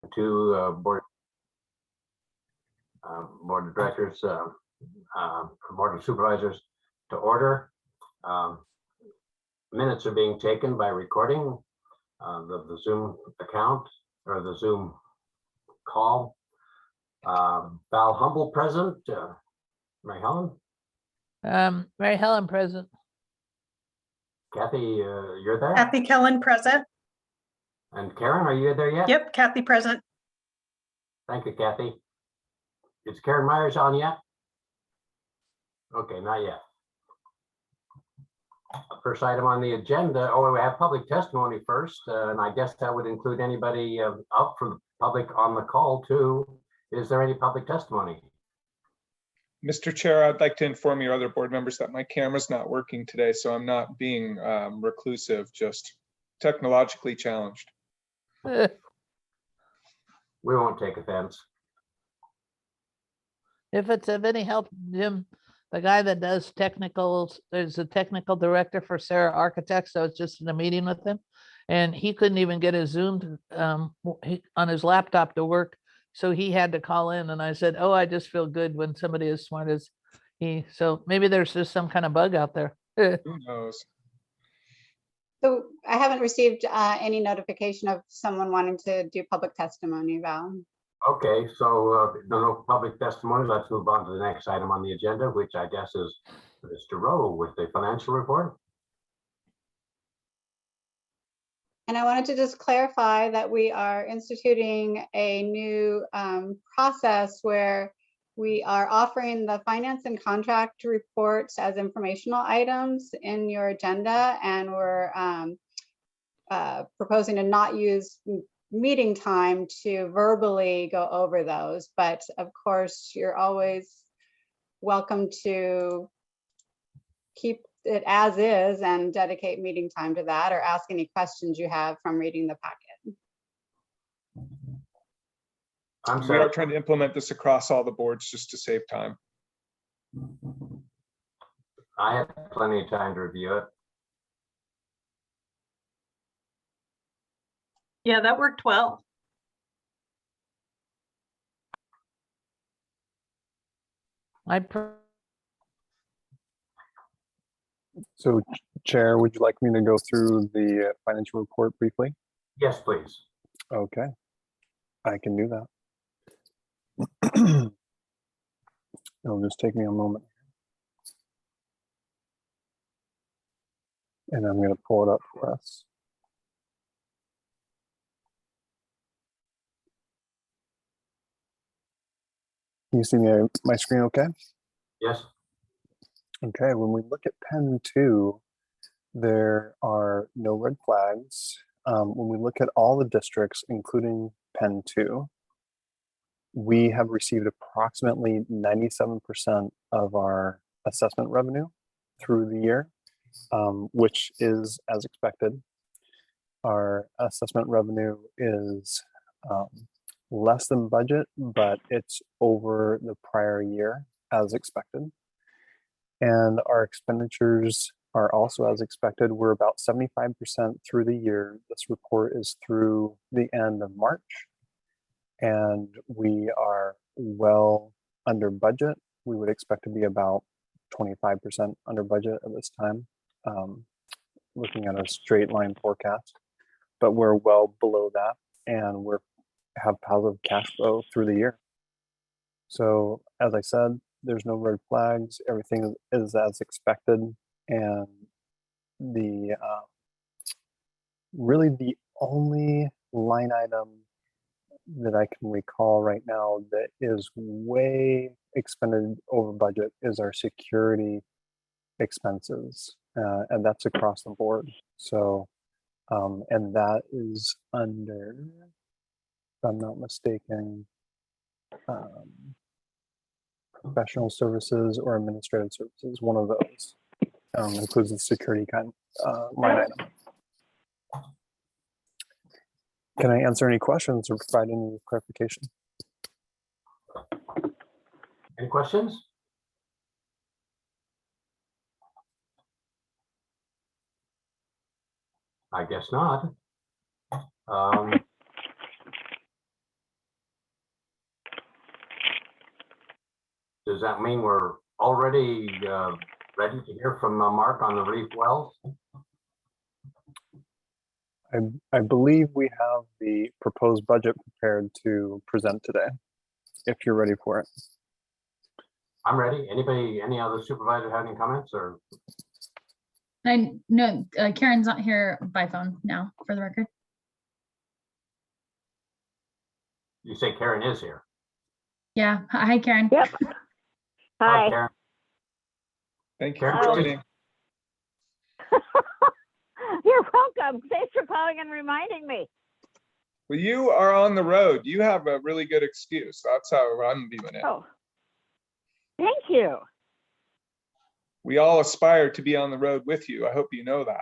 to board of directors, board of supervisors to order. Minutes are being taken by recording the Zoom account or the Zoom call. Val Humble present. Mary Helen. Mary Helen present. Kathy, you're there? Kathy Kellen present. And Karen, are you there yet? Yep, Kathy present. Thank you, Kathy. Is Karen Myers on yet? Okay, not yet. First item on the agenda. Oh, we have public testimony first, and I guess that would include anybody out for the public on the call too. Is there any public testimony? Mr. Chair, I'd like to inform your other board members that my camera's not working today, so I'm not being reclusive, just technologically challenged. We won't take offense. If it's of any help, Jim, the guy that does technicals, there's a technical director for Sarah Architects. I was just in a meeting with him and he couldn't even get his Zoom on his laptop to work. So he had to call in and I said, oh, I just feel good when somebody as smart as he, so maybe there's just some kind of bug out there. Who knows? So I haven't received any notification of someone wanting to do public testimony, Val. Okay, so no public testimony. Let's move on to the next item on the agenda, which I guess is Mr. Rowe with the financial report. And I wanted to just clarify that we are instituting a new process where we are offering the finance and contract reports as informational items in your agenda, and we're proposing to not use meeting time to verbally go over those. But of course, you're always welcome to keep it as is and dedicate meeting time to that, or ask any questions you have from reading the packet. I'm We sorry. are trying to implement this across all the boards just to save time. I had plenty of time to review it. Yeah, that worked well. So, Chair, would you like me to go through the financial report briefly? Yes, please. Okay, I can do that. It'll just take me a moment. And I'm going to pull it up for us. Can you see my screen okay? Yes. Okay, when we look at Pen 2, there are no red flags. When we look at all the districts, including Pen 2, we have received approximately 97% of our assessment revenue through the year, which is as expected. Our assessment revenue is less than budget, but it's over the prior year as expected. And our expenditures are also as expected. We're about 75% through the year. This report is through the end of March, and we are well under budget. We would expect to be about 25% under budget at this time, looking at our straight line forecast, but we're well below that, and we have positive cash flow through the year. So as I said, there's no red flags. Everything is as expected, and the really the only line item that I can recall right now that is way expended over budget is our security expenses, and that's across the board. So, and that is under, if I'm not mistaken, professional services or administrative services. One of those includes the security kind line item. Can I answer any questions or provide any clarification? Any questions? I guess not. does that mean we're already ready to hear from Mark on the reef wells? I believe we have the proposed budget prepared to present today, if you're ready for it. I'm ready. Anybody, any other supervisor have any comments or? I know Karen's not here by phone now, for the record. You say Karen is here. Yeah. Hi, Karen. Yep. Hi, Hi. Karen. Thank you Karen, for Oh. joining. You're welcome. Thanks for calling and reminding me. Well, you are on the road. You have a really good excuse. That's how I'm viewing it. Oh, thank you. We all aspire to be on the road with you. I hope you know that.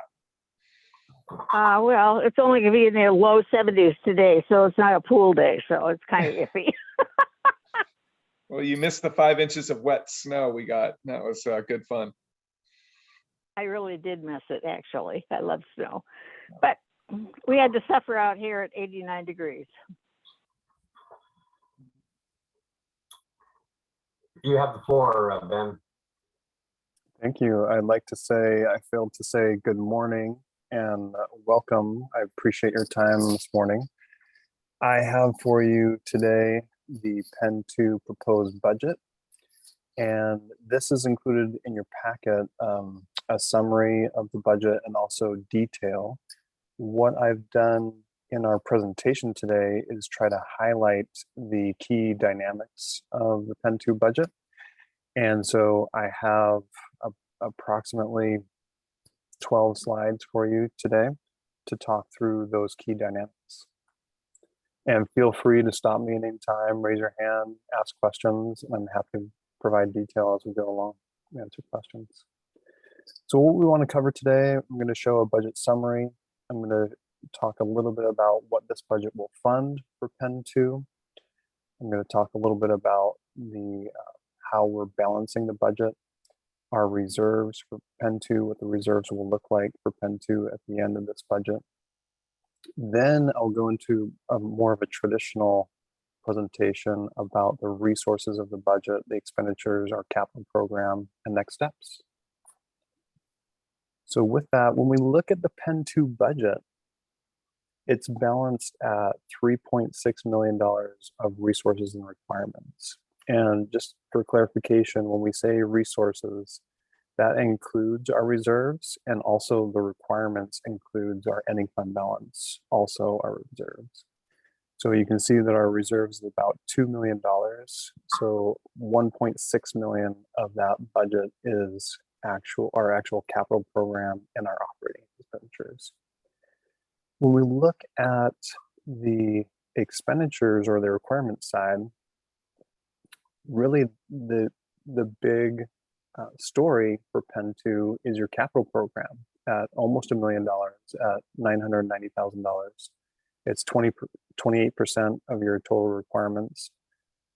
Well, it's only going to be in the low 70s today, so it's not a pool day, so it's kind of iffy. Well, you missed the 5 inches of wet snow we got. That was good fun. I really did miss it, actually. I love snow. But we had to suffer out here at 89 degrees. you have the floor, Ben. Thank you. I'd like to say, I failed to say good morning and welcome. I appreciate your time this morning. I have for you today the Pen 2 proposed budget. And this is included in your packet, a summary of the budget and also detail. What I've done in our presentation today is try to highlight the key dynamics of the Pen 2 budget. And so I have approximately 12 slides for you today to talk through those key dynamics. And feel free to stop me at any time, raise your hand, ask questions, and I'm happy to provide detail as we go along, answer questions. So what we want to cover today, I'm going to show a budget summary. I'm going to talk a little bit about what this budget will fund for Pen 2. I'm going to talk a little bit about the how we're balancing the budget, our reserves for Pen 2, what the reserves will look like for Pen 2 at the end of this budget. Then I'll go into more of a traditional presentation about the resources of the budget, the expenditures, our capital program, and next steps. So with that, when we look at the Pen 2 budget, it's balanced at $3.6 million of resources and requirements. And just for clarification, when we say resources, that includes our reserves, and also the requirements includes our ending fund balance, also our reserves. So you can see that our reserves is about $2 million. So 1.6 million of that budget is our actual capital program and our operating expenditures. When we look at the expenditures or the requirement side, really the big story for Pen 2 is your capital program at almost $1 million at $990,000. It's 28% of your total requirements,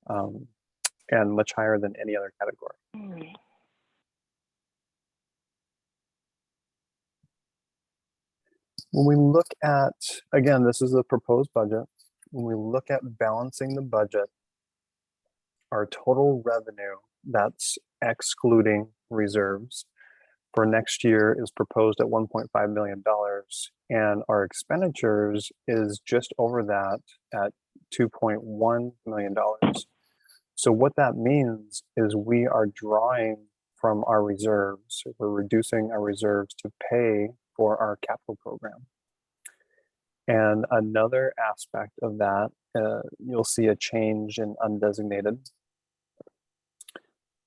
and much higher than any other category. When we look at, again, this is the proposed budget. When we look at balancing the budget, our total revenue, that's excluding reserves, for next year is proposed at $1.5 million. And our expenditures is just over that at $2.1 million. So what that means is we are drawing from our reserves. We're reducing our reserves to pay for our capital program. And another aspect of that, you'll see a change in undesignated.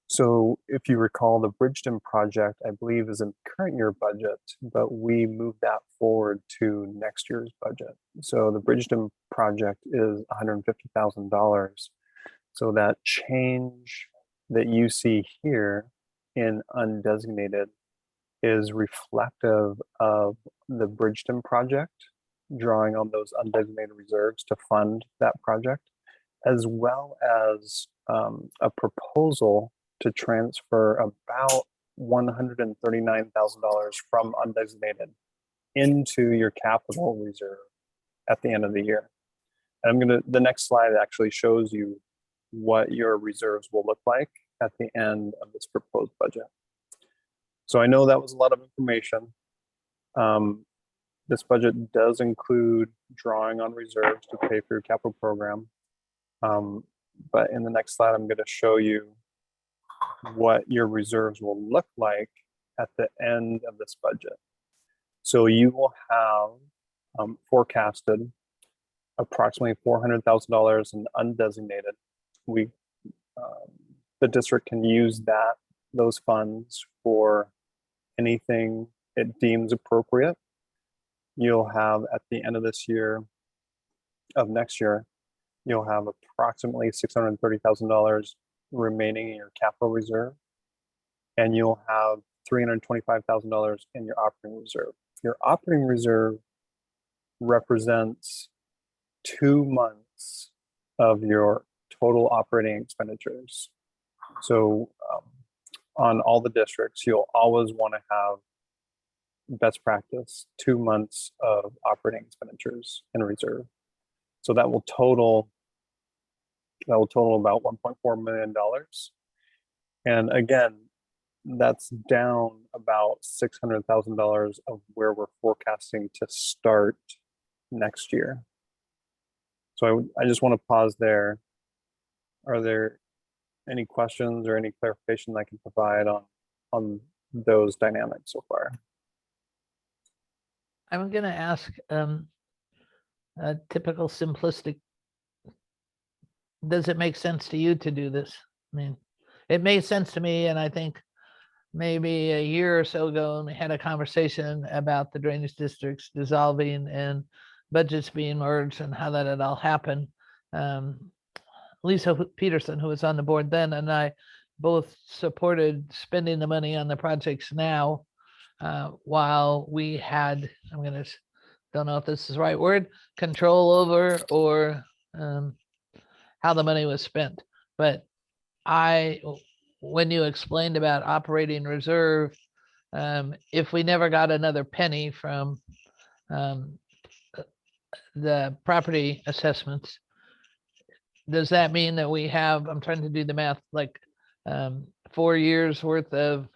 So if you recall, the Bridgeton project, I believe, is in current year budget, but we moved that forward to next year's budget. So the Bridgeton project is $150,000. So that change that you see here in undesignated is reflective of the Bridgeton project, drawing on those undesignated reserves to fund that project, as well as a proposal to transfer about $139,000 from undesignated into your capital reserve at the end of the year. And the next slide actually shows you what your reserves will look like at the end of this proposed budget. So I know that was a lot of information. This budget does include drawing on reserves to pay for your capital program. But in the next slide, I'm going to show you what your reserves will look like at the end of this budget. So you will have forecasted approximately $400,000 in undesignated. The district can use those funds for anything it deems appropriate. You'll have at the end of this year, of next year, you'll have approximately $630,000 remaining in your capital reserve, and you'll have $325,000 in your operating reserve. Your operating reserve represents 2 months of your total operating expenditures. So on all the districts, you'll always want to have best practice 2 months of operating expenditures in reserve. So that will total about $1.4 million. And again, that's down about $600,000 of where we're forecasting to start next year. So I just want to pause there. Are there any questions or any clarification I can provide on those dynamics so far? I'm gonna ask a typical simplistic. Does it make sense to you to do this? I mean, it made sense to me, and I think maybe a year or so ago, we had a conversation about the drainage districts dissolving and budgets being merged and how that had all happened. Lisa Peterson, who was on the board then, and I both supported spending the money on the projects now, while we had, don't know if this is the right word, control over or how the money was spent. But when you explained about operating reserve, if we never got another penny from the property assessments, does that mean that we have, I'm trying to do the math, like 4 years worth of,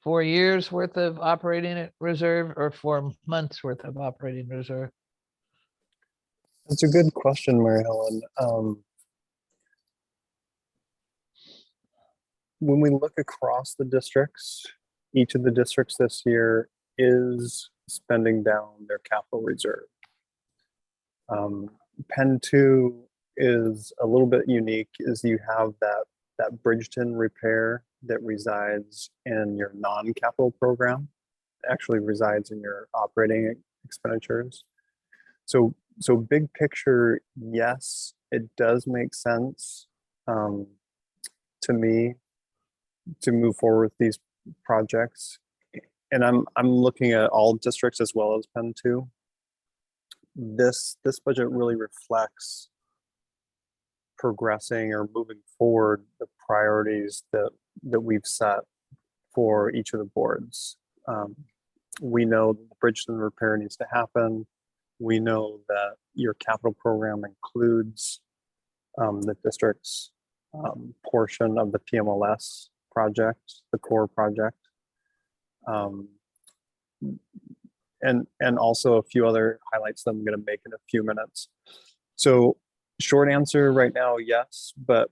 4 years worth of operating reserve or 4 months worth of operating reserve? That's a good question, Mary Helen. When we look across the districts, each of the districts this year is spending down their capital reserve. Penn 2 is a little bit unique, is you have that Bridgeton repair that resides in your non-capital program, actually resides in your operating expenditures. So big picture, yes, it does make sense to me to move forward with these projects. And I'm looking at all districts as well as Penn 2. This budget really reflects progressing or moving forward the priorities that we've set for each of the boards. We know the Bridgeton repair needs to happen. We know that your capital program includes the district's portion of the PMLS project, the core project. And also a few other highlights that I'm going to make in a few minutes. So short answer right now, yes, but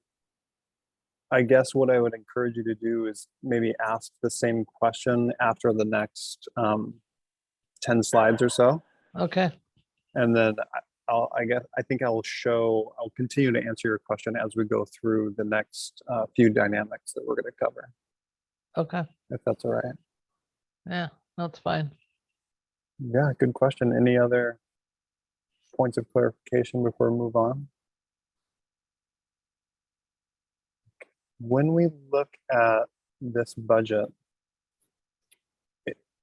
I guess what I would encourage you to do is maybe ask the same question after the next 10 slides or so. Okay. And then I'll continue to answer your question as we go through the next few dynamics that we're going to cover. Okay. If that's all right. Yeah, that's fine. Yeah, good question. Any other points of clarification before we move on? When we look at this budget,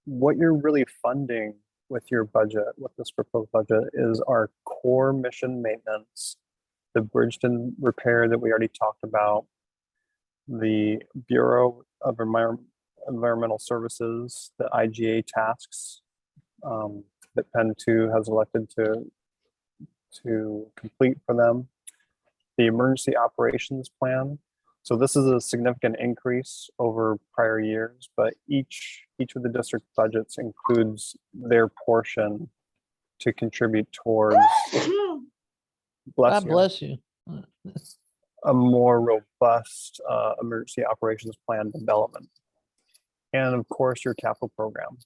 what you're really funding with your budget, with this proposed budget, is our core mission maintenance, the Bridgeton repair that we already talked about, the Bureau of Environmental Services, the IGA tasks that Penn 2 has elected to complete for them, the emergency operations plan. So this is a significant increase over prior years, but each of the district budgets includes their portion to contribute towards, bless God you, bless you. a more robust emergency operations plan development. And of course, your capital program.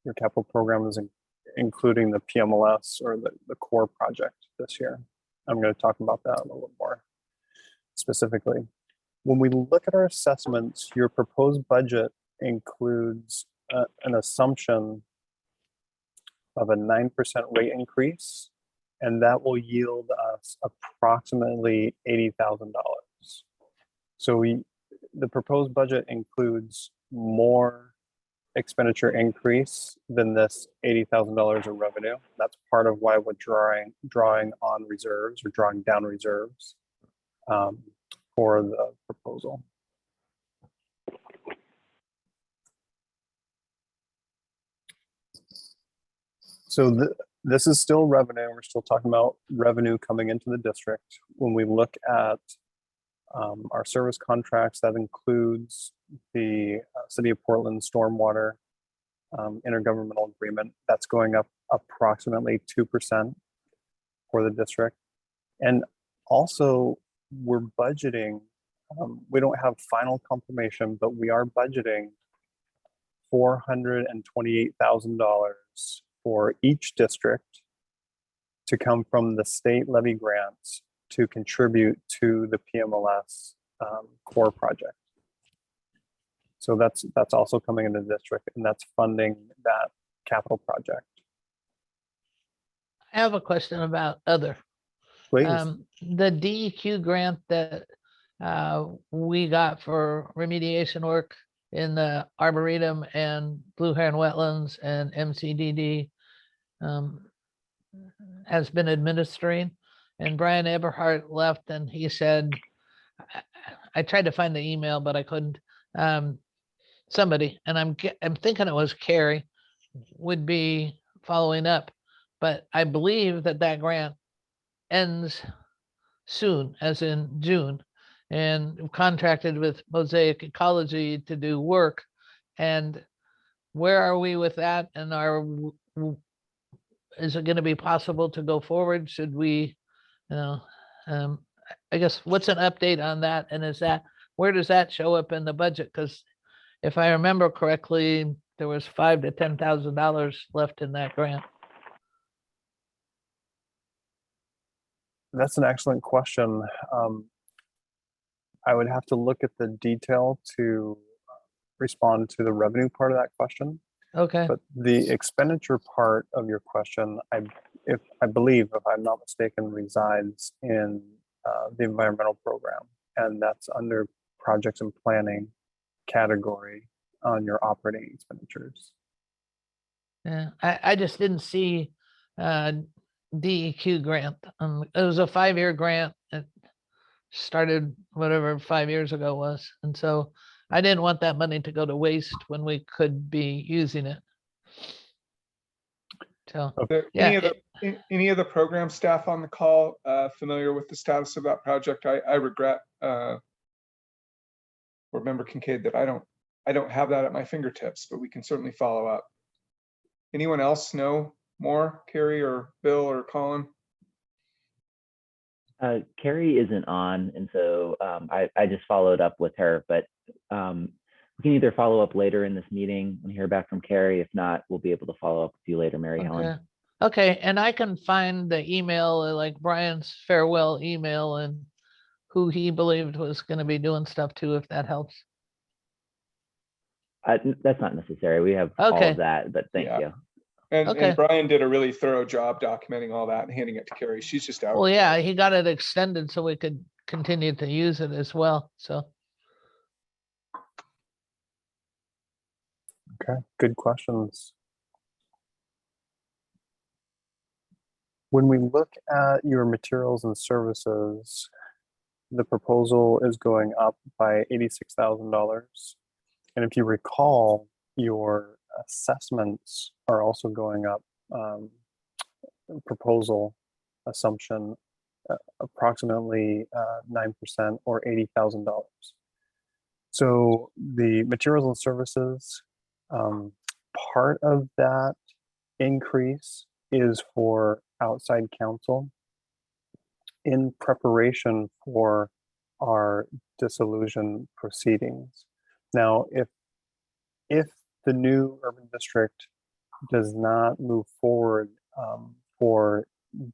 Your capital program is including the PMLS or the core project this year. I'm going to talk about that a little more specifically. When we look at our assessments, your proposed budget includes an assumption of a 9% rate increase, and that will yield us approximately $80,000. So the proposed budget includes more expenditure increase than this $80,000 of revenue. That's part of why we're drawing on reserves or drawing down reserves for the proposal. So this is still revenue. We're still talking about revenue coming into the district. When we look at our service contracts, that includes the City of Portland stormwater intergovernmental agreement. That's going up approximately 2% for the district. And also we're budgeting, we don't have final confirmation, but we are budgeting $428,000 for each district to come from the state levy grants to contribute to the PMLS core project. So that's also coming into the district, and that's funding that capital project. I have a question about other. Please. The DEQ grant that we got for remediation work in the Arboretum and Blue Heron Wetlands and MCDD has been administering. And Brian Eberhardt left, and he said, I tried to find the email, but I couldn't. Somebody, and I'm thinking it was Carrie, would be following up, but I believe that grant ends soon, as in June, and contracted with Mosaic Ecology to do work. And where are we with that? And is it going to be possible to go forward? Should we, I guess, what's an update on that? And where does that show up in the budget? Because if I remember correctly, there was $5,000 to $10,000 left in that grant. That's an excellent question. I would have to look at the detail to respond to the revenue part of that question. Okay. But the expenditure part of your question, I believe, if I'm not mistaken, resides in the environmental program, and that's under projects and planning category on your operating expenditures. Yeah, I just didn't see DEQ grant. It was a 5-year grant. It started whatever 5 years ago was. And so I didn't want that money to go to waste when we could be using it. So, yeah. Any of the program staff on the call familiar with the status of that project? I regret, Board Member Kincaid, that I don't have that at my fingertips, but we can certainly follow up. Anyone else know more? Carrie or Bill or Colin? Carrie isn't on, and so I just followed up with her, but we can either follow up later in this meeting and hear back from Carrie. If not, we'll be able to follow up with you later, Mary Helen. Okay, and I can find the email, like Brian's farewell email, and who he believed was going to be doing stuff too, if that helps. That's not necessary. We have all of that, but thank you. And Brian did a really thorough job documenting all that and handing it to Carrie. She's just out. Well, yeah, he got it extended so we could continue to use it as well. So. Okay, good questions. When we look at your materials and services, the proposal is going up by $86,000. And if you recall, your assessments are also going up, proposal assumption approximately 9% or $80,000. So the materials and services, part of that increase is for outside counsel in preparation for our dissolution proceedings. Now, if the new urban district does not move forward for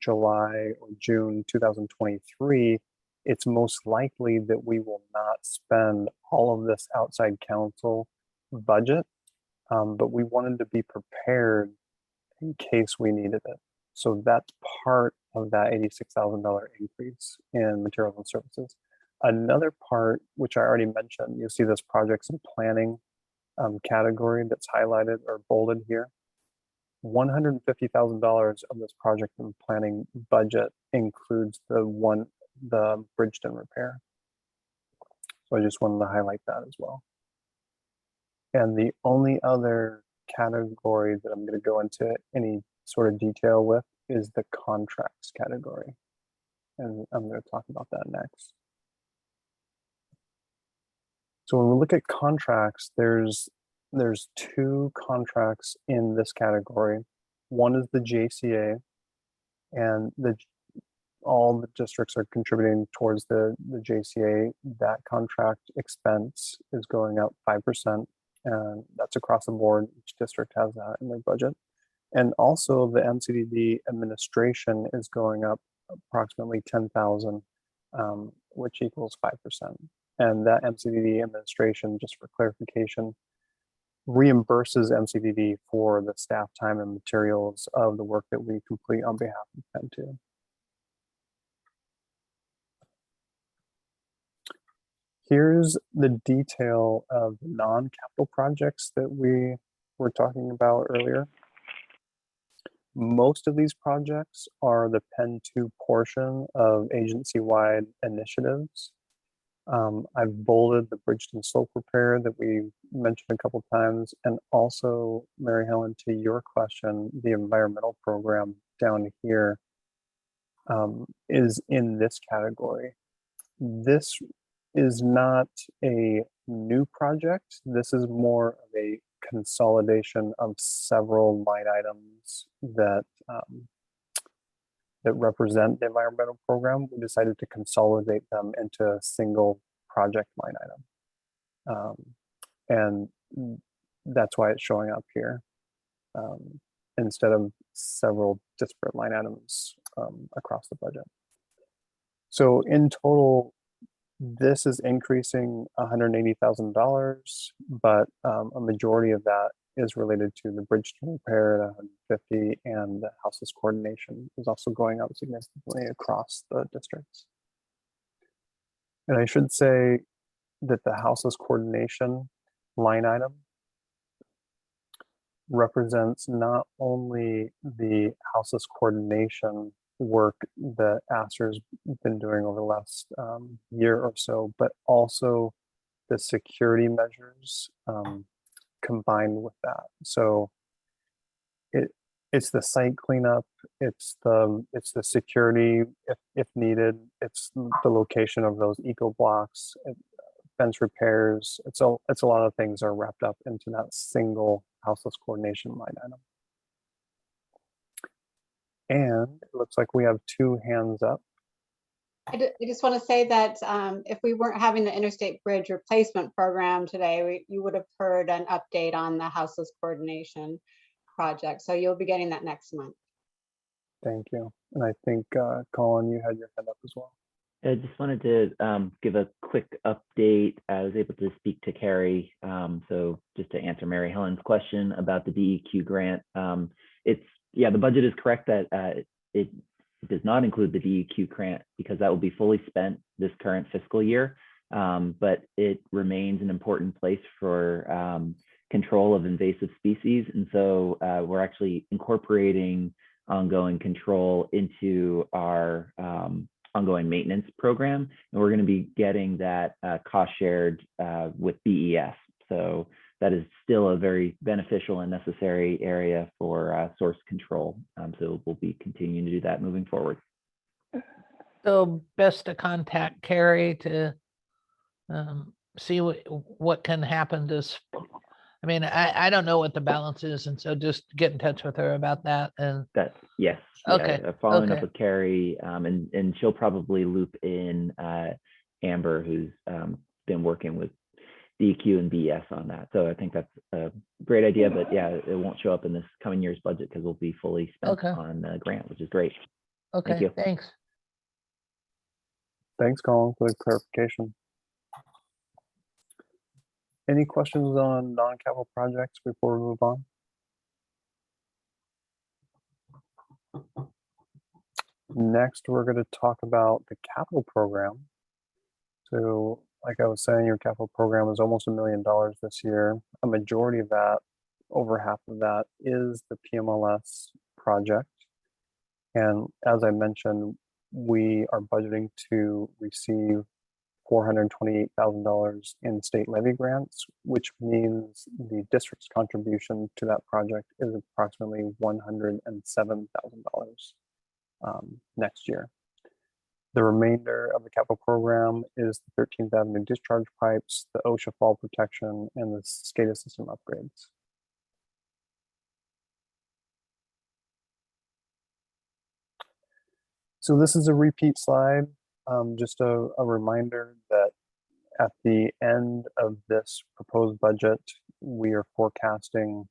July or June 2023, it's most likely that we will not spend all of this outside counsel budget, but we wanted to be prepared in case we needed it. So that's part of that $86,000 increase in materials and services. Another part, which I already mentioned, you see this projects and planning category that's highlighted or bolded here. $150,000 of this project and planning budget includes the Bridgeton repair. So I just wanted to highlight that as well. And the only other category that I'm going to go into any sort of detail with is the contracts category. And I'm going to talk about that next. So when we look at contracts, there's two contracts in this category. One is the JCA, and all the districts are contributing towards the JCA. That contract expense is going up 5%, and that's across the board. Each district has that in their budget. And also the MCDD administration is going up approximately 10,000, which equals 5%. And that MCDD administration, just for clarification, reimburses MCDD for the staff time and materials of the work that we complete on behalf of Penn 2. Here's the detail of the non-capital projects that we were talking about earlier. Most of these projects are the Penn 2 portion of agency-wide initiatives. I've bolded the Bridgeton slope repair that we mentioned a couple times, and also, Mary Helen, to your question, the environmental program down here is in this category. This is not a new project. This is more of a consolidation of several line items that that represent the environmental program. We decided to consolidate them into a single project line item. And that's why it's showing up here instead of several disparate line items across the budget. So in total, this is increasing $180,000, but a majority of that is related to the Bridgeton repair at 150, and the houseless coordination is also going up significantly across the districts. And I should say that the houseless coordination line item represents not only the houseless coordination work that ASTR's been doing over the last year or so, but also the security measures combined with that. So it's the site cleanup, it's the security if needed, it's the location of those eco blocks, fence repairs. It's a lot of things are wrapped up into that single houseless coordination line item. And it looks like we have two hands up. I just want to say that if we weren't having the Interstate Bridge Replacement Program today, you would have heard an update on the houseless coordination project. So you'll be getting that next month. Thank you. And I think, Colin, you had your hand up as well. I just wanted to give a quick update. I was able to speak to Carrie. So just to answer Mary Helen's question about the DEQ grant, the budget is correct that it does not include the DEQ grant because that will be fully spent this current fiscal year. But it remains an important place for control of invasive species. And so we're actually incorporating ongoing control into our ongoing maintenance program. And we're going to be getting that cost shared with BES. So that is still a very beneficial and necessary area for source control. So we'll be continuing to do that moving forward. So best to contact Carrie to see what can happen to, I mean, I don't know what the balance is, and so just get in touch with her about that. And That's yes. Okay, Following up okay. with Carrie, and she'll probably loop in Amber, who's been working with DEQ and BS on that. So I think that's a great idea. But yeah, it won't show up in this coming year's budget because we'll be fully spent Okay. on the grant, which is great. Okay, you. thanks. Thanks, Colin, for the clarification. Any questions on non-capital projects before we move on? Next, we're going to talk about the capital program. So like I was saying, your capital program is almost $1 million this year. A majority of that, over half of that, is the PMLS project. And as I mentioned, we are budgeting to receive $428,000 in state levy grants, which means the district's contribution to that project is approximately $107,000 next year. The remainder of the capital program is the 13th Avenue discharge pipes, the OSHA fall protection, and the SCADA system upgrades. So this is a repeat slide, just a reminder that at the end of this proposed budget, we are forecasting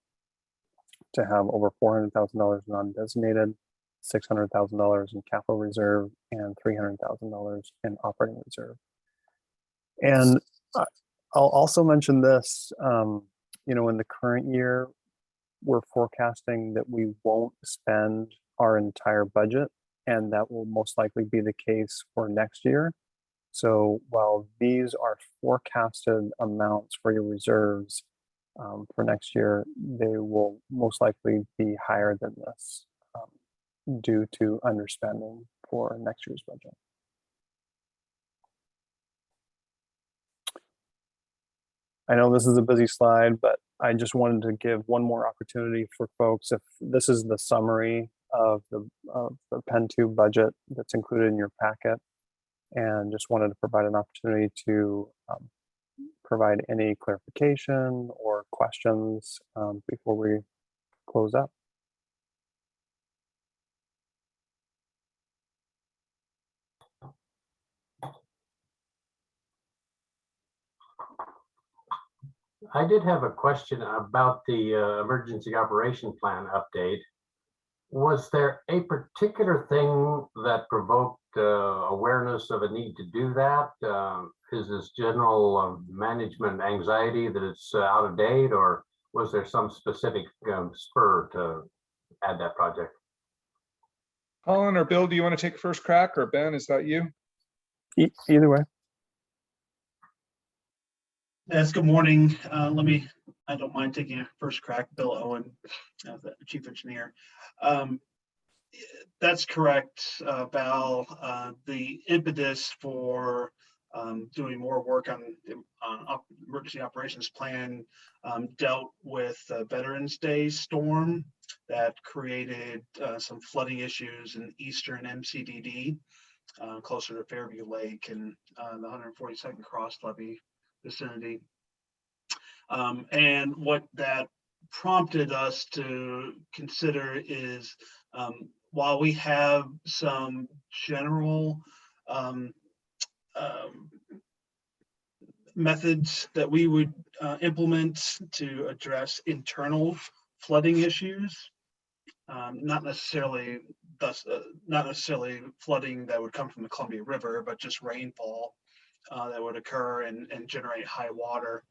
to have over $400,000 non-designated, $600,000 in capital reserve, and $300,000 in operating reserve. And I'll also mention this, you know, in the current year, we're forecasting that we won't spend our entire budget, and that will most likely be the case for next year. So while these are forecasted amounts for your reserves for next year, they will most likely be higher than this due to underspending for next year's budget. I know this is a busy slide, but I just wanted to give one more opportunity for folks. If this is the summary of the Pen 2 budget that's included in your packet, and just wanted to provide an opportunity to provide any clarification or questions before we close up. I did have a question about the emergency operation plan update. Was there a particular thing that provoked awareness of a need to do that? Is this general management anxiety that it's out of date, or was there some specific spur to add that project? Colin or Bill, do you want to take first crack, or Ben, is that you? Either way. Yes, good morning. I don't mind taking a first crack. Bill Owen, the chief engineer. That's correct, Val. The impetus for doing more work on emergency operations plan dealt with the Veterans Day storm that created some flooding issues in eastern MCDD, closer to Fairview Lake and the 142nd Cross Levee vicinity. And what that prompted us to consider is, while we have some general methods that we would implement to address internal flooding issues, not necessarily flooding that would come from the Columbia River, but just rainfall that would occur and generate high water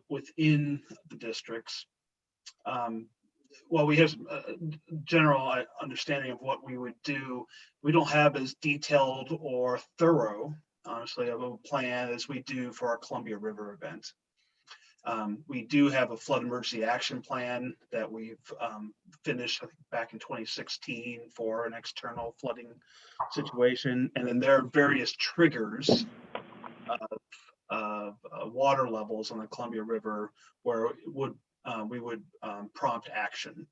within the districts. While we have a general understanding of what we would do, we don't have as detailed or thorough, honestly, of a plan as we do for our Columbia River event. We do have a flood emergency action plan that we've finished, I think, back in 2016 for an external flooding situation. And then there are various triggers of water levels on the Columbia River where we would prompt action.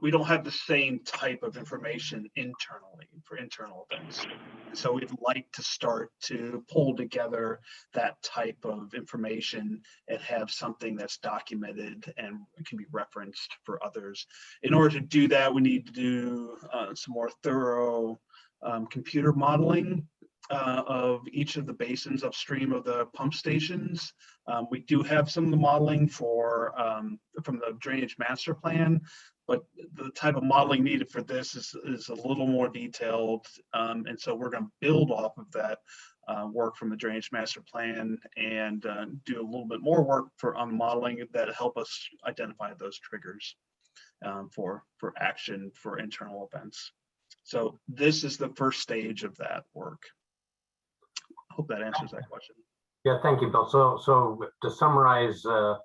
we don't have the same type of information internally for internal events. And so we'd like to start to pull together that type of information and have something that's documented and can be referenced for others. In order to do that, we need to do some more thorough computer modeling of each of the basins upstream of the pump stations. We do have some of the modeling for from the drainage master plan, but the type of modeling needed for this is a little more detailed. And so we're going to build off of that work from the drainage master plan and do a little bit more work on modeling that help us identify those triggers for action for internal events. So this is the first stage of that work. I hope that answers that question. Yeah, thank you, Bill. So to summarize, the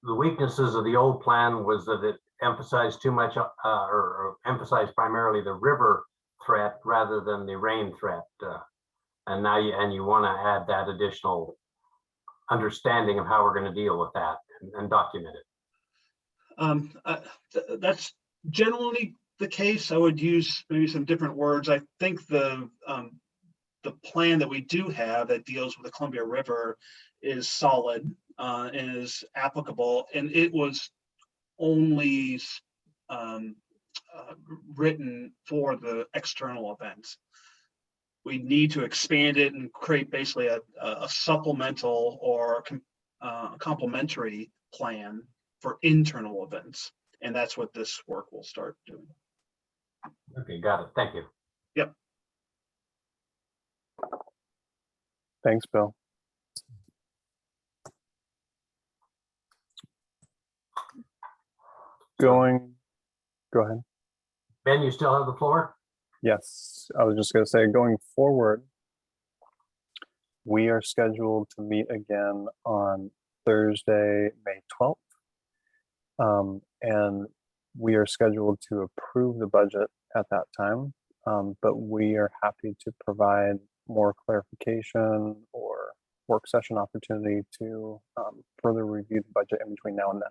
weaknesses of the old plan was that it emphasized too much or emphasized primarily the river threat rather than the rain threat. And now you want to add that additional understanding of how we're going to deal with that and document it. That's generally the case. I would use maybe some different words. I think the plan that we do have that deals with the Columbia River is solid and is applicable, and it was only written for the external events. We need to expand it and create basically a supplemental or complementary plan for internal events. And that's what this work will start doing. Okay, got it. Thank you. Yep. Thanks, Bill. Go ahead. Ben, you still have the floor? Yes, I was just going to say, going forward, we are scheduled to meet again on Thursday, May 12th. And we are scheduled to approve the budget at that time, but we are happy to provide more clarification or work session opportunity to further review the budget in between now and then.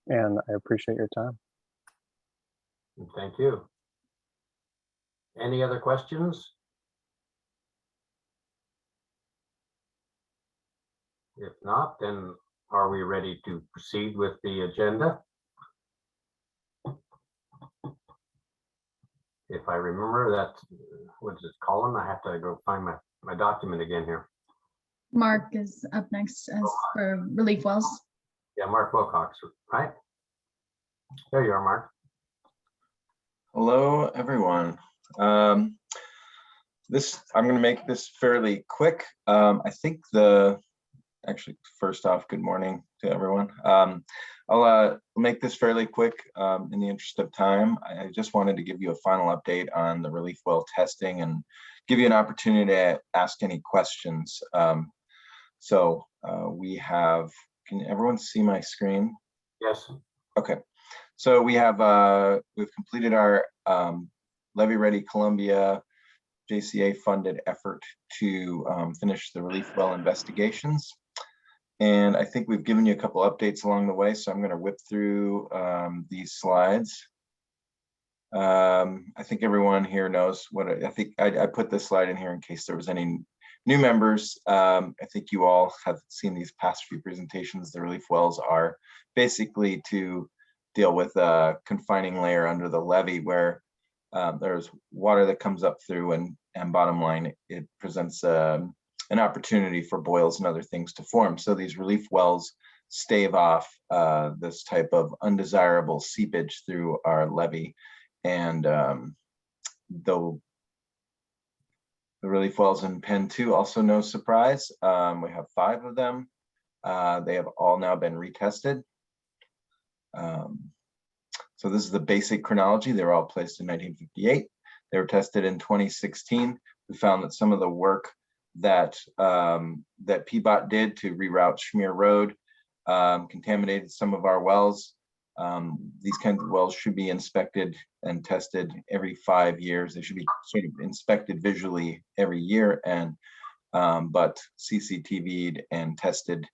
And I appreciate your time. Thank you. Any other questions? If not, then are we ready to proceed with the agenda? If I remember that, what is it, Colin? I have to go find my document again here. Mark is up next as for relief wells. Yeah, Mark Wilcox, right? There you are, Mark. Hello, everyone. I'm going to make this fairly quick. I think actually, first off, good morning to everyone. I'll make this fairly quick in the interest of time. I just wanted to give you a final update on the relief well testing and give you an opportunity to ask any questions. We have, can everyone see my screen? Yes. Okay. So we've completed our Levy Ready Columbia JCA funded effort to finish the relief well investigations. And I think we've given you a couple updates along the way. So I'm going to whip through these slides. I think everyone here knows what I think. I put this slide in here in case there was any new members. I think you all have seen these past few presentations. The relief wells are basically to deal with a confining layer under the levee where there's water that comes up through, and bottom line, it presents an opportunity for boils and other things to form. So these relief wells stave off this type of undesirable seepage through our levee. And the relief wells in Pen 2, also no surprise, we have 5 of them. They have all now been retested. So this is the basic chronology. They were all placed in 1958. They were tested in 2016. We found that some of the work that PBOT did to reroute Schmear Road contaminated some of our wells. These kinds of wells should be inspected and tested every 5 years. They should be sort of inspected visually every year, and but CCTV'd and tested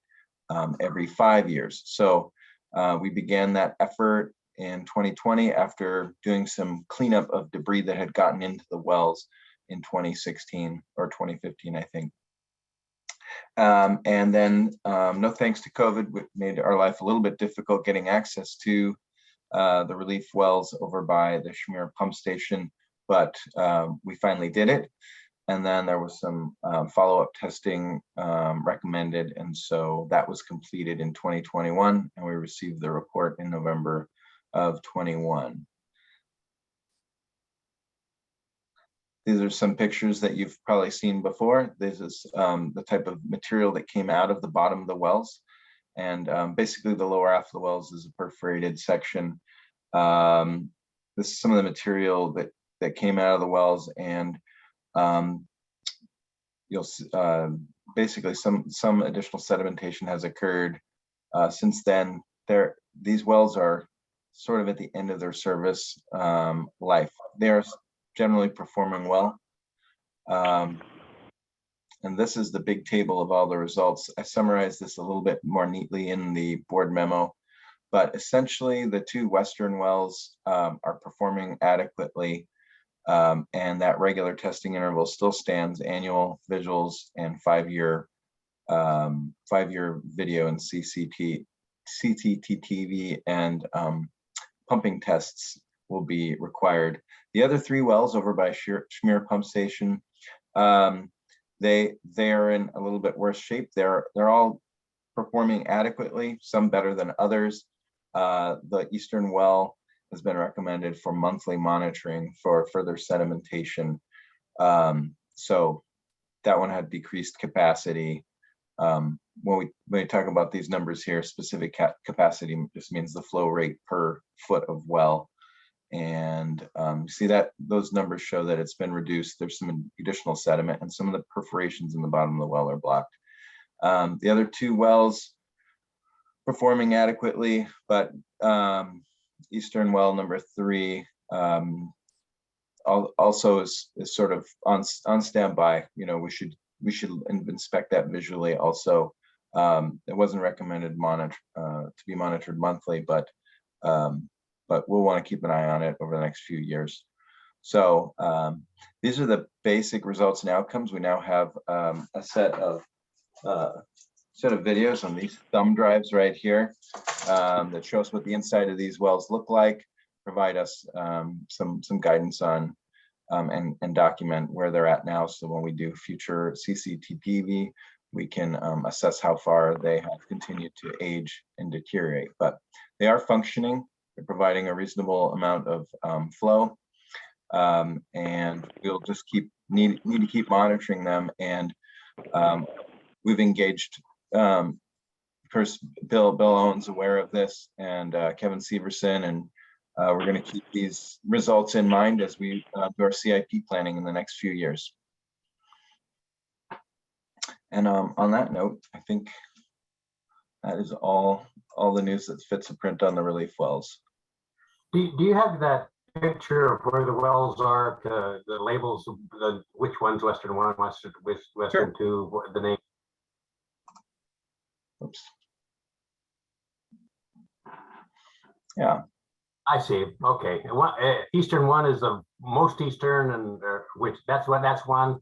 every 5 years. So we began that effort in 2020 after doing some cleanup of debris that had gotten into the wells in 2016 or 2015, I think. And then no thanks to COVID, which made our life a little bit difficult getting access to the relief wells over by the Shamir pump station, but we finally did it. And then there was some follow-up testing recommended. And so that was completed in 2021, and we received the report in November of 21. These are some pictures that you've probably seen before. This is the type of material that came out of the bottom of the wells. And basically the lower half of the wells is a perforated section. This is some of the material that came out of the wells, and you'll basically some additional sedimentation has occurred since then. These wells are sort of at the end of their service life. They are generally performing well. And this is the big table of all the results. I summarized this a little bit more neatly in the board memo, but essentially the two western wells are performing adequately. And that regular testing interval still stands: annual visuals and 5-year video and CCTV and pumping tests will be required. The other 3 wells over by Shamir pump station, they are in a little bit worse shape. They're all performing adequately, some better than others. The eastern well has been recommended for monthly monitoring for further sedimentation. So that one had decreased capacity. When we talk about these numbers here, specific capacity just means the flow rate per foot of well. And see that those numbers show that it's been reduced. There's some additional sediment, and some of the perforations in the bottom of the well are blocked. The other 2 wells performing adequately, but eastern well number 3 also is sort of on standby. You know, we should inspect that visually also. It wasn't recommended to be monitored monthly, but we'll want to keep an eye on it over the next few years. So these are the basic results and outcomes. We now have a set of videos on these thumb drives right here that show us what the inside of these wells look like, provide us some guidance on and document where they're at now. So when we do future CCTV, we can assess how far they have continued to age and deteriorate. But they are functioning. They're providing a reasonable amount of flow, and we'll just need to keep monitoring them. And we've engaged, of course, Bill Owens aware of this, and Kevin Severson, and we're going to keep these results in mind as we do our CIP planning in the next few years. And on that note, I think that is all the news that fits a print on the relief wells. Do you have that picture of where the wells are, the labels, which one's Western 1, Western Sure. 2, what the name? Oops. Yeah. I see. Okay. Eastern 1 is the most eastern, and that's one.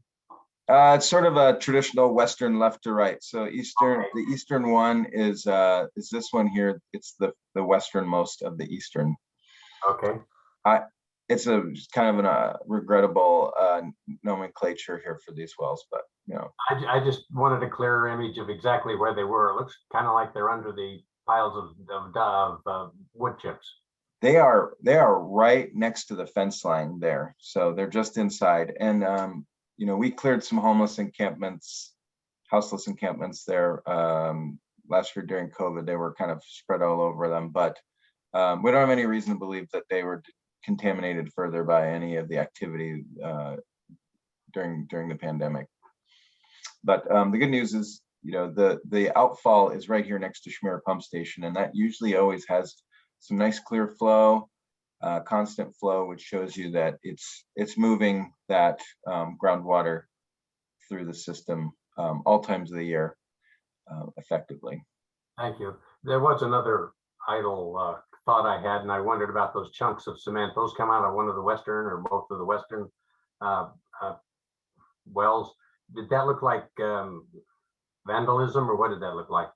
It's sort of a traditional Western left to right. So the Eastern 1 is this one here. It's the westernmost of the Eastern. Okay. It's a kind of a regrettable nomenclature here for these wells, but you know. I just wanted a clearer image of exactly where they were. It looks kind of like they're under the piles of wood chips. They are right next to the fence line there, so they're just inside. And you know, we cleared some houseless encampments there last year during COVID. They were kind of spread all over them, but we don't have any reason to believe that they were contaminated further by any of the activity during the pandemic. But the good news is, you know, the outfall is right here next to Shamir pump station, and that usually always has some nice clear flow, constant flow, which shows you that it's moving that groundwater through the system all times of the year effectively. Thank you. There was another idle thought I had, and I wondered about those chunks of cement. Those come out of one of the western or both of the western uh, uh, wells. Did that look like vandalism, or what did that look like?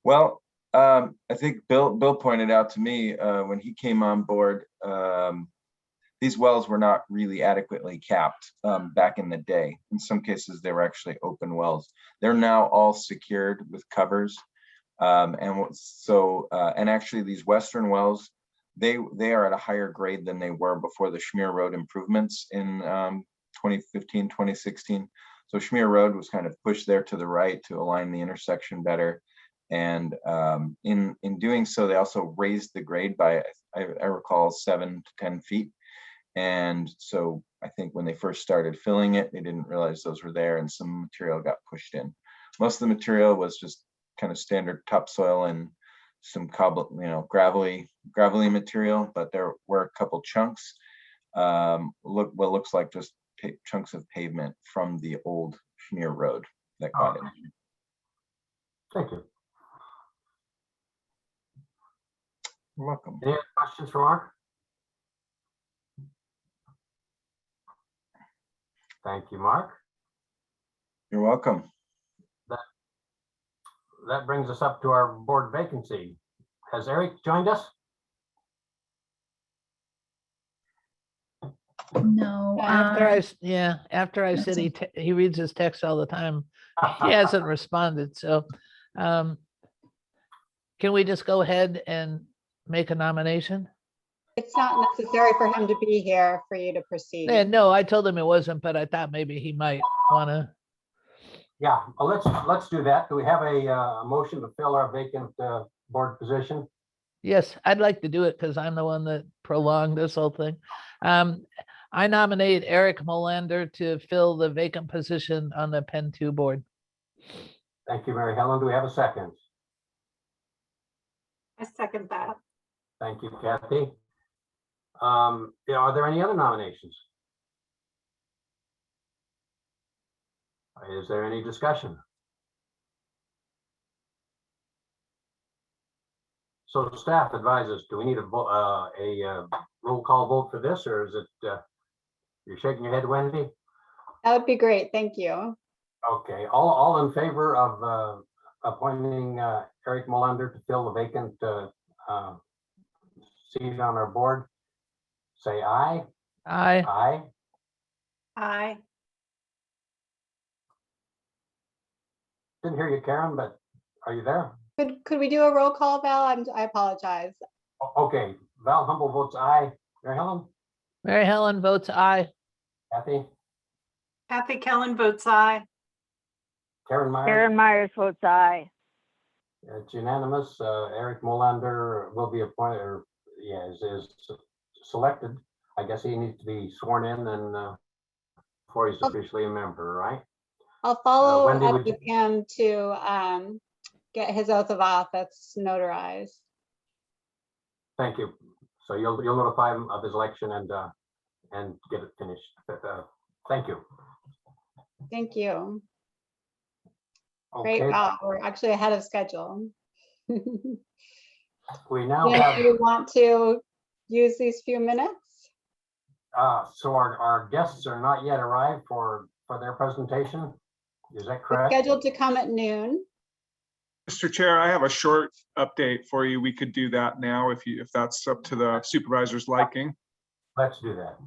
Well, I think Bill pointed out to me when he came on board, these wells were not really adequately capped back in the day. In some cases, they were actually open wells. They're now all secured with covers. And actually these western wells, they are at a higher grade than they were before the Schmear Road improvements in 2015, 2016. So Schmear Road was kind of pushed there to the right to align the intersection better. And in doing so, they also raised the grade by, I recall, 7 to 10 feet. And so I think when they first started filling it, they didn't realize those were there, and some material got pushed in. Most of the material was just kind of standard topsoil and some cobble, gravelly material, but there were a couple chunks. What looks like just chunks of pavement from the old Schmear Road that got it. Thank you. You're welcome. Any other questions for Mark? Thank you, Mark. You're welcome. That brings us up to our board vacancy. Has Eric joined us? No. After I that's said he reads his text all the time, he hasn't responded. So can we just go ahead and make a nomination? It's not necessary for him to be here for you to proceed. Yeah, no, I told him it wasn't, but I thought maybe he might want to. Yeah, well, let's do that. Do we have a motion to fill our vacant board position? Yes, I'd like to do it because I'm the one that prolonged this whole thing. I nominate Eric Molander to fill the vacant position on the Penn 2 board. Thank you, Mary Helen. Do we have a second? I second that. Thank you, Kathy. Are there any other nominations? Is there any discussion? So staff advises, do we need a roll call vote for this, or is it, you're shaking your head, Wendy? That would be great. Thank you. Okay, all in favor of appointing Eric Molander to fill the vacant seat on our board, say aye. Aye. Aye. Aye. Didn't hear you, Karen, but are you there? Could we do a roll call, Val? I apologize. Okay, Val Humble votes aye. Mary Helen? Mary Helen votes aye. Kathy? Kathy Kellen votes aye. Karen Myers? Karen Myers votes aye. It's unanimous. Eric Molander will be appointed, or is selected. I guess he needs to be sworn in and before he's officially a member, right? I'll follow Wendy, up would with him to get his oath of office notarized. Thank you. So you'll notify him of his election and get it finished. Thank you. Thank you. Okay, Great. Wow, we're actually ahead of schedule. we now Do have you want to use these few minutes? so our guests are not yet arrived for their presentation. Is that We're correct? scheduled to come at noon. Mr. Chair, I have a short update for you. We could do that now if that's up to the supervisor's liking. Let's do that.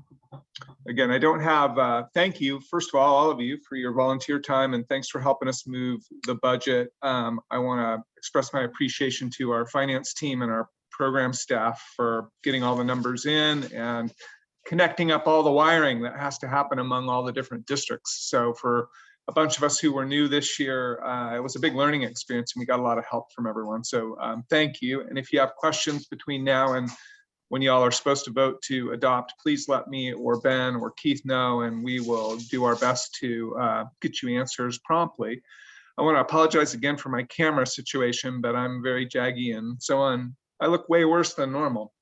Again, I don't have, thank you, first of all of you for your volunteer time, and thanks for helping us move the budget. I want to express my appreciation to our finance team and our program staff for getting all the numbers in and connecting up all the wiring that has to happen among all the different districts. So for a bunch of us who were new this year, it was a big learning experience, and we got a lot of help from everyone. So thank you. And if you have questions between now and when y'all are supposed to vote to adopt, please let me or Ben or Keith know, and we will do our best to get you answers promptly. I want to apologize again for my camera situation, but I'm very jaggy and so on. I look way worse than normal.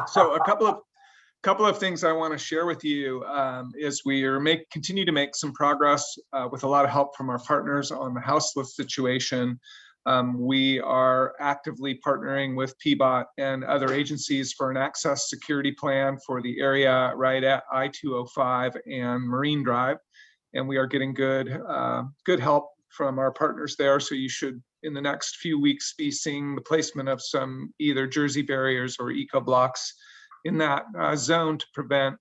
So a couple of things I want to share with you is we are continue to make some progress with a lot of help from our partners on the house lift situation. We are actively partnering with PBOT and other agencies for an access security plan for the area right at I-205 and Marine Drive. And we are getting good help from our partners there. So you should, in the next few weeks, be seeing the placement of some either Jersey barriers or eco blocks in that zone to prevent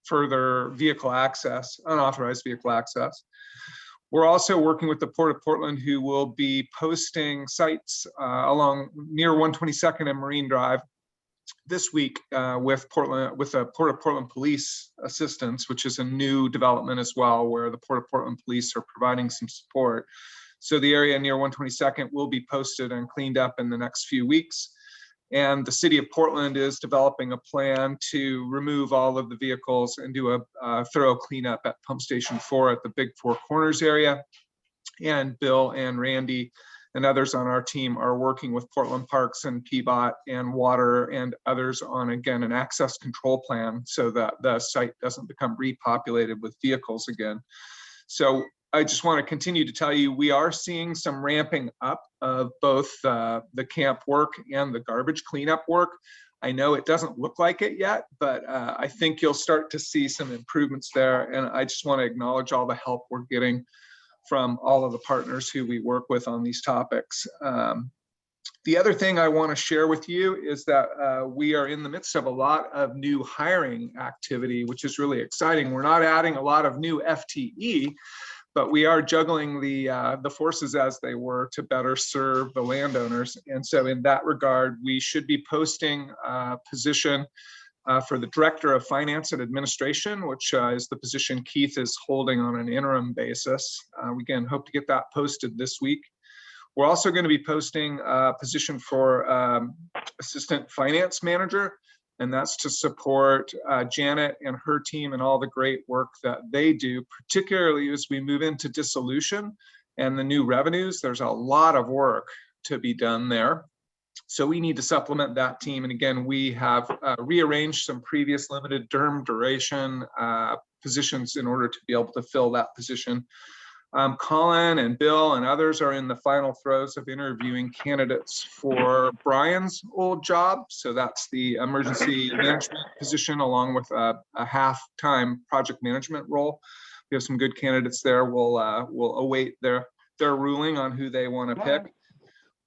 further vehicle access, unauthorized vehicle access. We're also working with the Port of Portland, who will be posting sites along near 122nd and Marine Drive this week with the Port of Portland Police assistance, which is a new development as well, where the Port of Portland Police are providing some support. So the area near 122nd will be posted and cleaned up in the next few weeks. And the city of Portland is developing a plan to remove all of the vehicles and do a thorough cleanup at Pump Station 4 at the Big Four Corners area. And Bill and Randy and others on our team are working with Portland Parks and PBOT and Water and others on, again, an access control plan so that the site doesn't become repopulated with vehicles again. So I just want to continue to tell you, we are seeing some ramping up of both the camp work and the garbage cleanup work. I know it doesn't look like it yet, but I think you'll start to see some improvements there. And I just want to acknowledge all the help we're getting from all of the partners who we work with on these topics. The other thing I want to share with you is that we are in the midst of a lot of new hiring activity, which is really exciting. We're not adding a lot of new FTE, but we are juggling the forces as they were to better serve the landowners. And so in that regard, we should be posting a position for the Director of Finance and Administration, which is the position Keith is holding on an interim basis. We again hope to get that posted this week. We're also going to be posting a position for Assistant Finance Manager, and that's to support Janet and her team and all the great work that they do, particularly as we move into dissolution and the new revenues. There's a lot of work to be done there. So we need to supplement that team. And again, we have rearranged some previous limited term duration positions in order to be able to fill that position. Colin and Bill and others are in the final throes of interviewing candidates for Brian's old job. So that's the emergency management position, along with a half-time project management role. We have some good candidates there. We'll await their ruling on who they want to pick.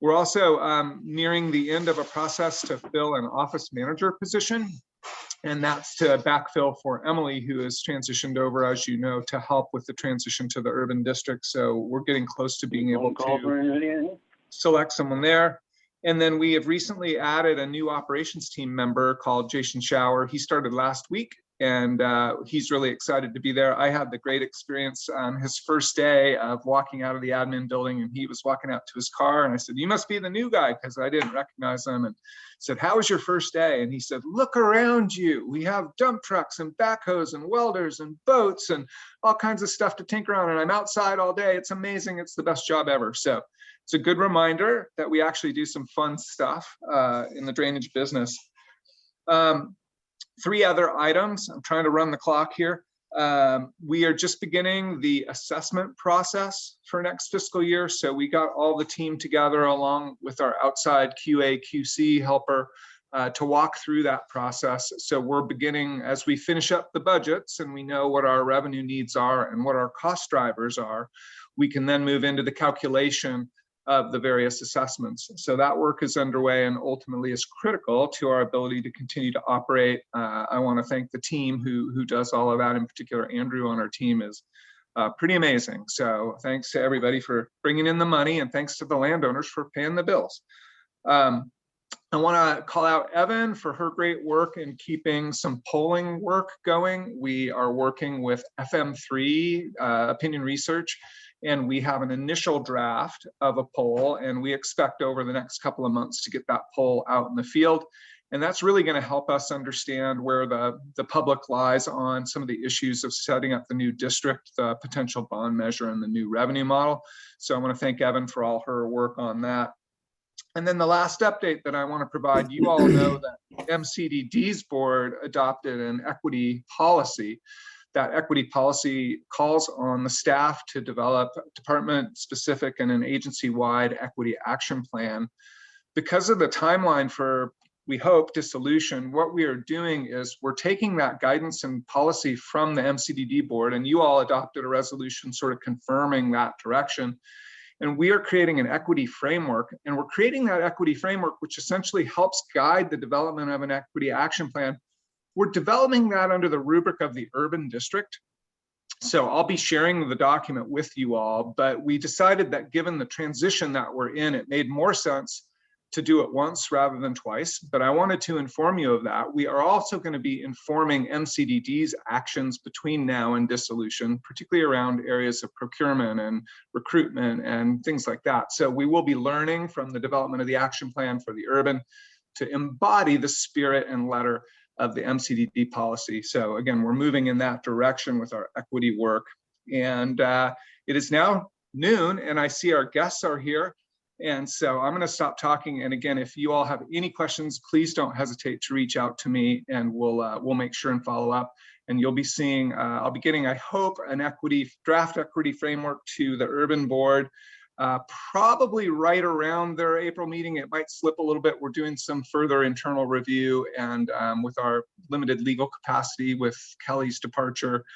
We're also nearing the end of a process to fill an office manager position. And that's to backfill for Emily, who has transitioned over, as you know, to help with the transition to the urban district. So we're getting close to being able to select someone there. And then we have recently added a new operations team member called Jason Shower. He started last week, and he's really excited to be there. I had the great experience on his first day of walking out of the admin building, and he was walking out to his car, and I said, "You must be the new guy," because I didn't recognize him, and said, "How was your first day?" And he said, "Look around you. We have dump trucks and backhoes and welders and boats and all kinds of stuff to tinker on, and I'm outside all day. It's amazing. It's the best job ever." So it's a good reminder that we actually do some fun stuff in the drainage business. 3 other items. I'm trying to run the clock here. We are just beginning the assessment process for next fiscal year. So we got all the team together along with our outside QA QC helper to walk through that process. So we're beginning, as we finish up the budgets and we know what our revenue needs are and what our cost drivers are, we can then move into the calculation of the various assessments. So that work is underway and ultimately is critical to our ability to continue to operate. I want to thank the team who does all of that. In particular, Andrew on our team is pretty amazing. So thanks to everybody for bringing in the money, and thanks to the landowners for paying the bills. I want to call out Evan for her great work in keeping some polling work going. We are working with FM3 Opinion Research, and we have an initial draft of a poll, and we expect over the next couple of months to get that poll out in the field. And that's really going to help us understand where the public lies on some of the issues of setting up the new district, the potential bond measure, and the new revenue model. So I want to thank Evan for all her work on that. And then the last update that I want to provide, you all know that MCDD's board adopted an equity policy. that equity policy calls on the staff to develop department-specific and an agency-wide equity action plan. Because of the timeline for, we hope, dissolution, what we are doing is we're taking that guidance and policy from the MCDD board, and you all adopted a resolution sort of confirming that direction. And we are creating an equity framework, and we're creating that equity framework, which essentially helps guide the development of an equity action plan. We're developing that under the rubric of the urban district. So I'll be sharing the document with you all, but we decided that given the transition that we're in, it made more sense to do it once rather than twice. But I wanted to inform you of that. We are also going to be informing MCDD's actions between now and dissolution, particularly around areas of procurement and recruitment and things like that. So we will be learning from the development of the action plan for the urban to embody the spirit and letter of the MCDD policy. So again, we're moving in that direction with our equity work. And it is now noon, and I see our guests are here. And so I'm going to stop talking. And again, if you all have any questions, please don't hesitate to reach out to me, and we'll make sure and follow up. And you'll be seeing, I'll be getting, I hope, an draft equity framework to the urban board, probably right around their April meeting. It might slip a little bit. We're doing some further internal review, and with our limited legal capacity with Kelly's departure,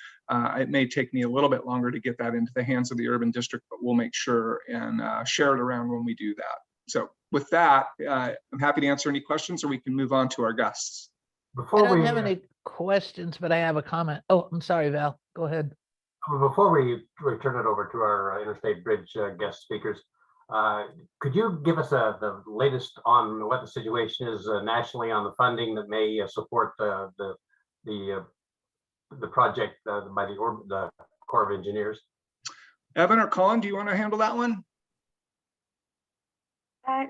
it may take me a little bit longer to get that into the hands of the urban district, but we'll make sure and share it around when we do that. So with that, I'm happy to answer any questions, or we can move on to our guests. I don't have any questions, but I have a comment. Oh, I'm sorry, Val. Go ahead. Before we turn it over to our Interstate Bridge guest speakers, could you give us the latest on what the situation is nationally on the funding that may support the project by the Corps of Engineers? Evan or Colin, do you want to handle that one?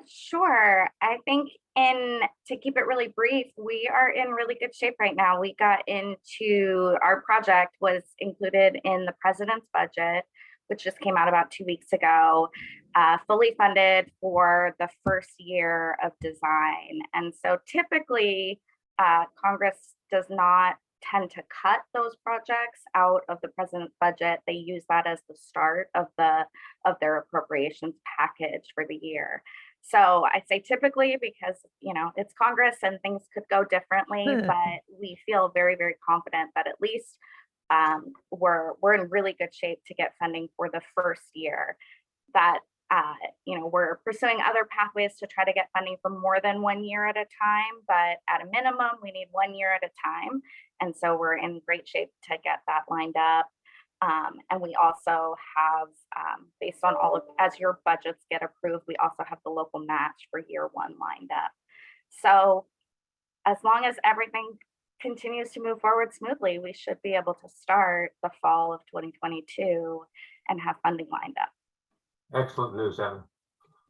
Sure. I think to keep it really brief, we are in really good shape right now. We got into, our project was included in the president's budget, which just came out about 2 weeks ago, fully funded for the first year of design. And so typically Congress does not tend to cut those projects out of the president's budget. They use that as the start of their appropriations package for the year. So I say typically because, you know, it's Congress and things could go differently, but we feel very, very confident that at least we're in really good shape to get funding for the first year. That you know, we're pursuing other pathways to try to get funding for more than 1 year at a time, but at a minimum, we need 1 year at a time. And so we're in great shape to get that lined up. And we also have, based on all of, as your budgets get approved, we also have the local match for year one lined up. So as long as everything continues to move forward smoothly, we should be able to start the fall of 2022 and have funding lined up. Excellent news, Evan.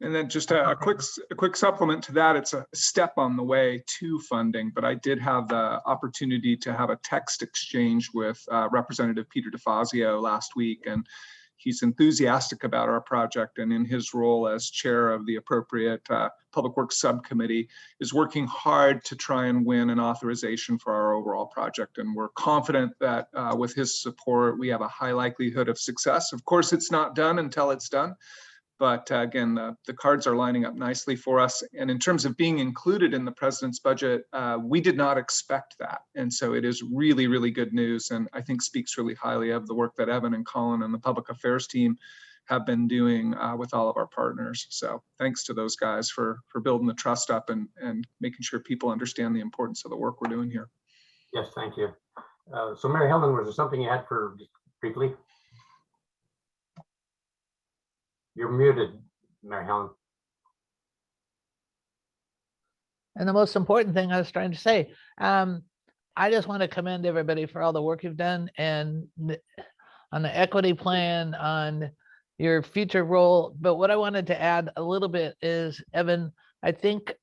And then just a quick supplement to that. It's a step on the way to funding, but I did have the opportunity to have a text exchange with Representative Peter DeFazio last week, and he's enthusiastic about our project, and in his role as chair of the appropriate Public Works Subcommittee is working hard to try and win an authorization for our overall project. And we're confident that with his support, we have a high likelihood of success. Of course, it's not done until it's done. But again, the cards are lining up nicely for us. And in terms of being included in the president's budget, we did not expect that. And so it is really, really good news. And I think speaks really highly of the work that Evan and Colin and the public affairs team have been doing with all of our partners. So thanks to those guys for building the trust up and making sure people understand the importance of the work we're doing here. Yes, thank you. So Mary Helen, was there something you had for just briefly? You're muted, Mary Helen. And the most important thing I was trying to say, I just want to commend everybody for all the work you've done, and on the equity plan, on your future role. But what I wanted to add a little bit is, Evan, I think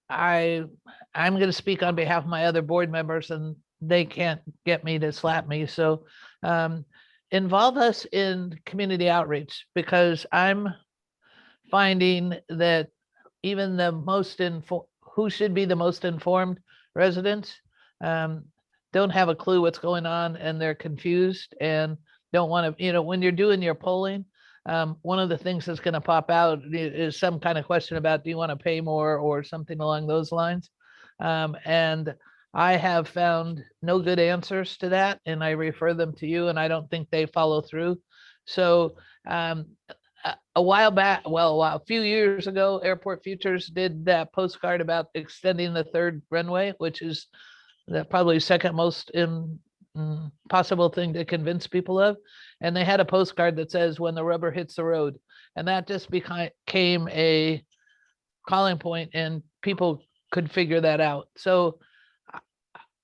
I'm going to speak on behalf of my other board members, and they can't get me to slap me. So involve us in community outreach, because I'm finding that even the most who should be the most informed residents don't have a clue what's going on and they're confused and don't want to, when you're doing your polling, one of the things that's going to pop out is some kind of question about, do you want to pay more or something along those lines? And I have found no good answers to that, and I refer them to you, and I don't think they follow through. So a while back, a few years ago, Airport Futures did that postcard about extending the third runway, which is the probably second most possible thing to convince people of. And they had a postcard that says, when the rubber hits the road. And that just became a calling point, and people could figure that out. So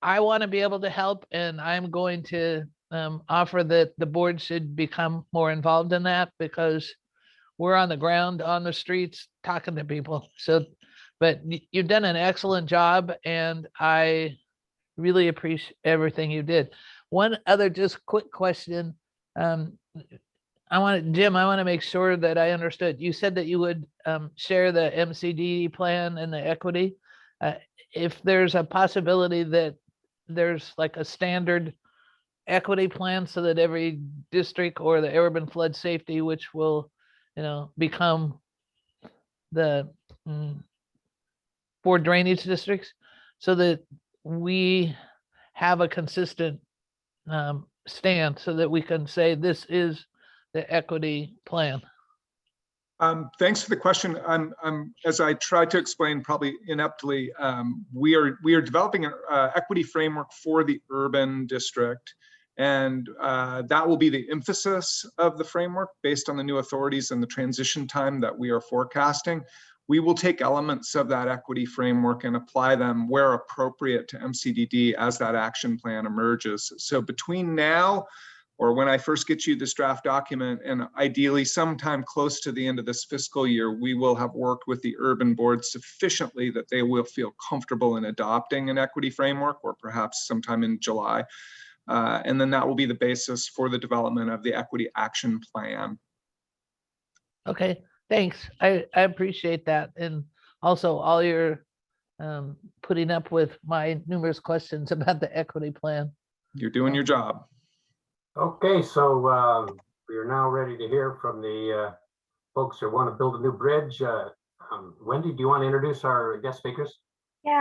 I want to be able to help, and I'm going to offer that the board should become more involved in that, because we're on the ground, on the streets, talking to people. So, but you've done an excellent job, and I really appreciate everything you did. One other just quick question. Jim, I want to make sure that I understood. You said that you would share the MCD plan and the equity. If there's a possibility that there's like a standard equity plan so that every district or the urban flood safety, which will, become the 4 drainage districts, so that we have a consistent stand so that we can say this is the equity plan. Thanks for the question. As I tried to explain, probably ineptly, we are developing an equity framework for the urban district, and that will be the emphasis of the framework based on the new authorities and the transition time that we are forecasting. We will take elements of that equity framework and apply them where appropriate to MCDD as that action plan emerges. So between now, or when I first get you this draft document, and ideally sometime close to the end of this fiscal year, we will have worked with the urban board sufficiently that they will feel comfortable in adopting an equity framework, or perhaps sometime in July. And then that will be the basis for the development of the equity action plan. Okay, thanks. I appreciate that. And also all your putting up with my numerous questions about the equity plan. You're doing your job. Okay, so we are now ready to hear from the folks who want to build a new bridge. Wendy, do you want to introduce our guest speakers?